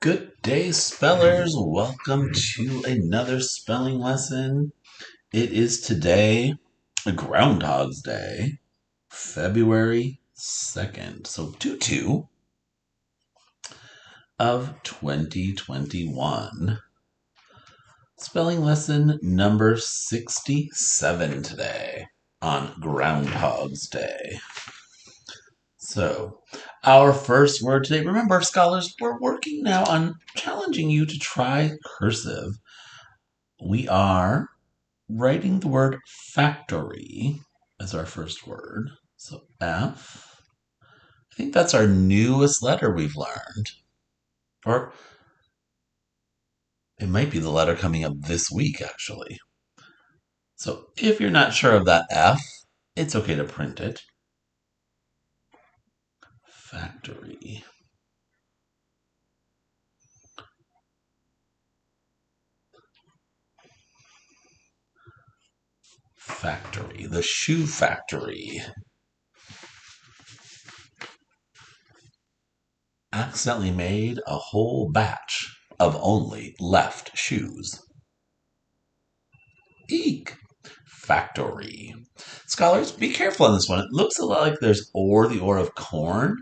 Good day, spellers. Welcome to another spelling lesson. It is today Groundhog's Day, February 2nd. So 2/2 of 2021. Spelling lesson number 67 today on Groundhog's Day. So, our first word today, remember, scholars, we're working now on challenging you to try cursive. We are writing the word factory as our first word. So, F. I think that's our newest letter we've learned. Or it might be the letter coming up this week, actually. So, if you're not sure of that F, it's okay to print it. Factory. Factory. The shoe factory. Accidentally made a whole batch of only left shoes. Eek. Factory. Scholars, be careful on this one. It looks a lot like there's or, the or of corn,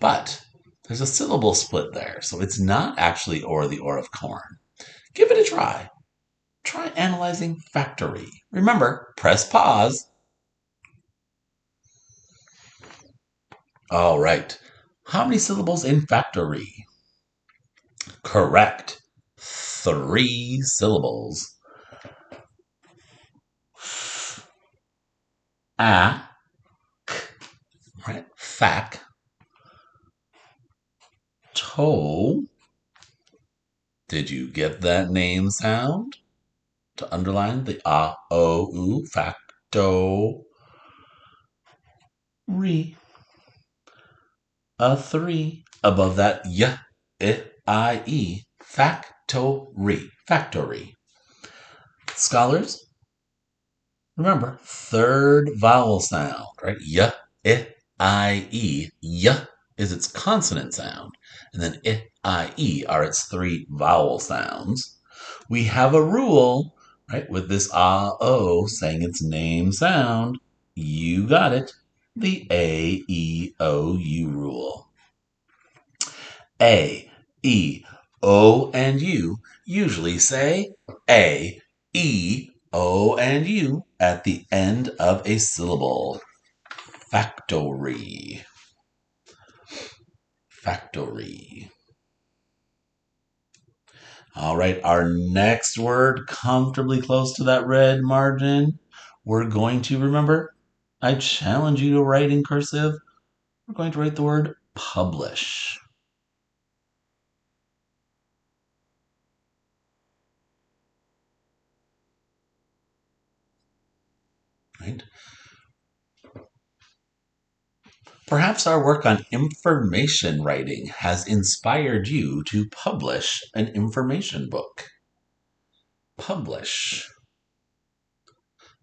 but there's a syllable split there, so it's not actually or, the or of corn. Give it a try. Try analyzing factory. Remember, press pause. All right. How many syllables in factory? Correct. 3 syllables. A, right? Fac. To. Did you get that name sound? To underline the a, o, u, facto. Re. A 3. Above that, y, I, e. Factory. Factory. Scholars, remember, third vowel sound, right? Y, I, e. Y is its consonant sound. And then I, e are its 3 vowel sounds. We have a rule, right, with this o saying its name sound. You got it. The A, E, O, U rule. A, E, O, and U usually say A, E, O, and U at the end of a syllable. Factory. Factory. All right, our next word, comfortably close to that red margin, we're going to, remember, I challenge you to write in cursive. We're going to write the word publish. Right? Perhaps our work on information writing has inspired you to publish an information book. Publish.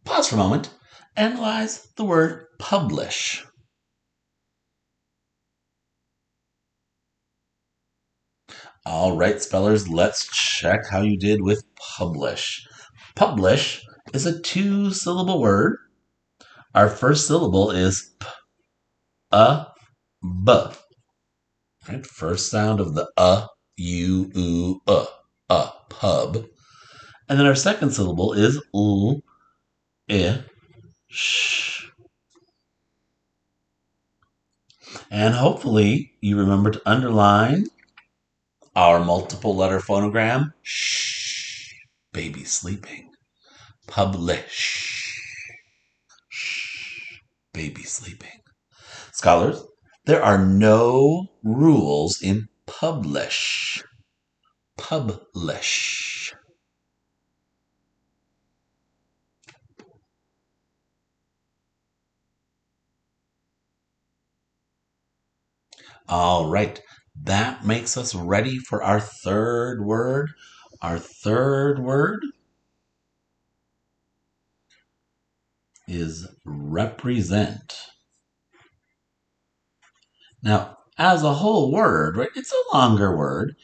Pause for a moment. Analyze the word publish. All right, spellers, let's check how you did with publish. Publish is a 2-syllable word. Our first syllable is p, b. Right? First sound of the u, pub. And then our second syllable is l, I, sh. And hopefully you remember to underline our multiple letter phonogram. Shh. Baby sleeping. Publish. Shh. Baby sleeping. Scholars, there are no rules in publish. Publish. All right. That makes us ready for our third word. Our third word is represent. Now, as a whole word, right, it's a longer word.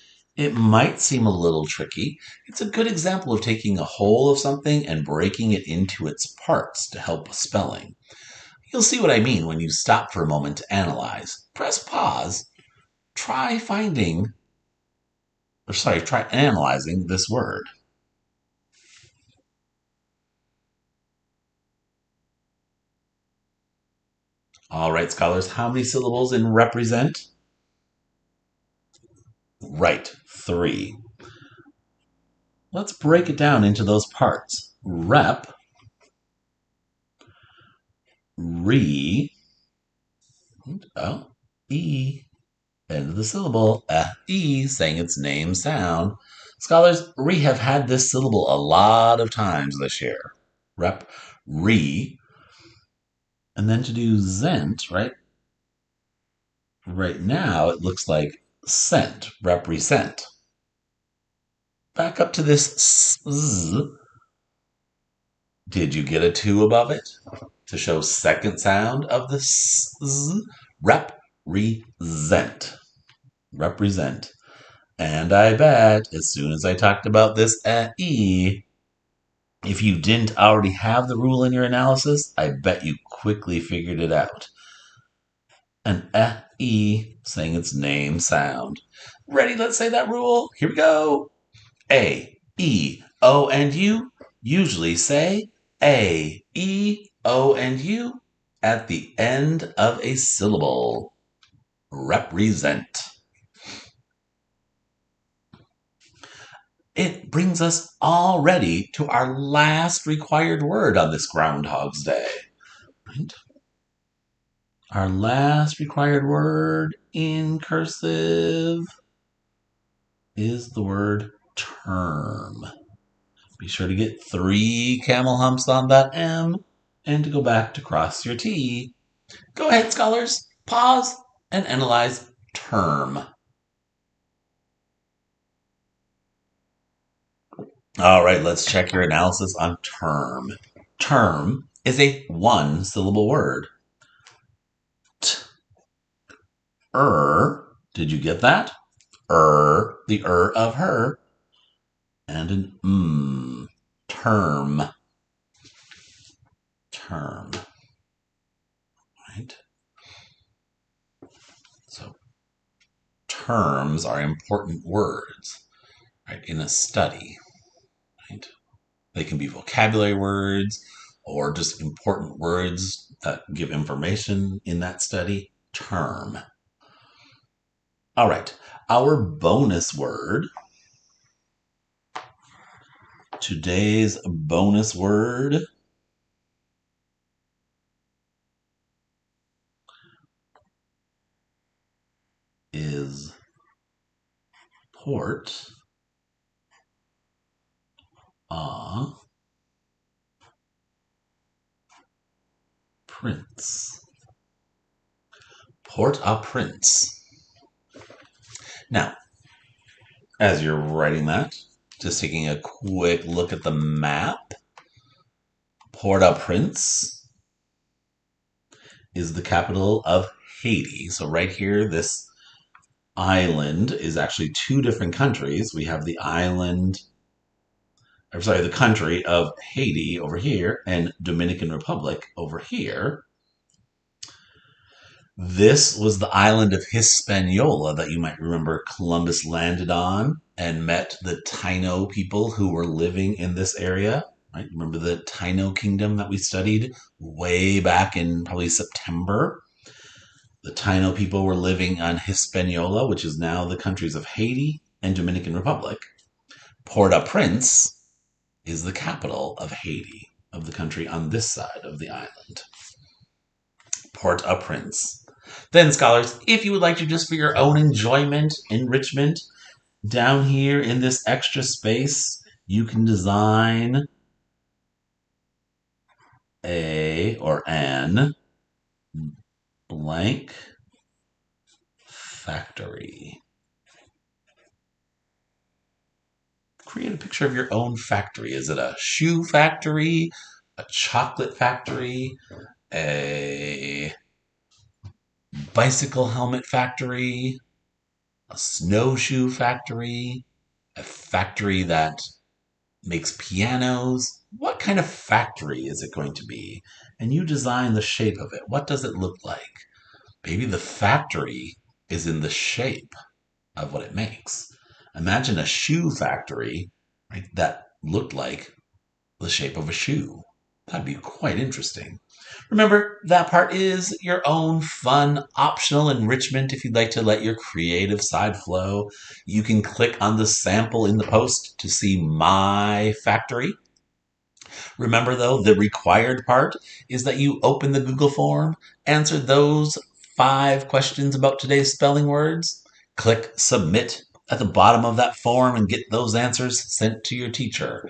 It might seem a little tricky. It's a good example of taking a whole of something and breaking it into its parts to help with spelling. You'll see what I mean when you stop for a moment to analyze. Press pause. Try analyzing this word. All right, scholars, how many syllables in represent? Right, 3. Let's break it down into those parts. Rep, re, e, end of the syllable, e, saying its name sound. Scholars, we have had this syllable a lot of times this year. Rep, re, and then to do zent, right? Right now, it looks like scent, represent. Back up to this z. Did you get a 2 above it? To show second sound of the z. Represent. Represent. And I bet as soon as I talked about this e, if you didn't already have the rule in your analysis, I bet you quickly figured it out. An e saying its name sound. Ready? Let's say that rule. Here we go. A, E, O, and U. Usually say A, E, O, and U at the end of a syllable. Represent. It brings us already to our last required word on this Groundhog's Day. Right? Our last required word in cursive is the word term. Be sure to get 3 camel humps on that M and to go back to cross your T. Go ahead, scholars. Pause and analyze term. All right, let's check your analysis on term. Term is a 1-syllable word. Did you get that? The of her, and an term. Term. Right? So, terms are important words, right, in a study. Right? They can be vocabulary words or just important words that give information in that study. Term. All right, our bonus word. Today's bonus word is Port-au-Prince. Port-au-Prince. Now, as you're writing that, just taking a quick look at the map, Port-au-Prince is the capital of Haiti. So right here, this island is actually 2 different countries. We have the country of Haiti over here and Dominican Republic over here. This was the island of Hispaniola that you might remember Columbus landed on and met the Taino people who were living in this area. Right? Remember the Taino kingdom that we studied way back in probably September? The Taino people were living on Hispaniola, which is now the countries of Haiti and Dominican Republic. Port-au-Prince is the capital of Haiti, of the country on this side of the island. Port-au-Prince. Then, scholars, if you would like to just for your own enjoyment, enrichment, down here in this extra space, you can design a or an blank factory. Create a picture of your own factory. Is it a shoe factory, a chocolate factory, a bicycle helmet factory, A snowshoe factory, a factory that makes pianos. What kind of factory is it going to be? And you design the shape of it. What does it look like? Maybe the factory is in the shape of what it makes. Imagine a shoe factory, right, that looked like the shape of a shoe. That'd be quite interesting. Remember, that part is your own fun, optional enrichment if you'd like to let your creative side flow. You can click on the sample in the post to see my factory. Remember, though, the required part is that you open the Google form, answer those 5 questions about today's spelling words, click submit at the bottom of that form, and get those answers sent to your teacher.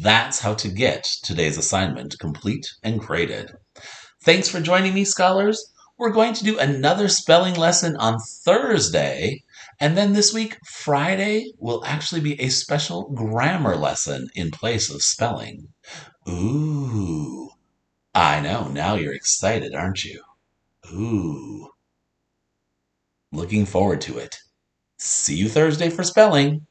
That's how to get today's assignment complete and graded. Thanks for joining me, scholars. We're going to do another spelling lesson on Thursday. And then this week, Friday, will actually be a special grammar lesson in place of spelling. Ooh, I know. Now you're excited, aren't you? Ooh, looking forward to it. See you Thursday for spelling.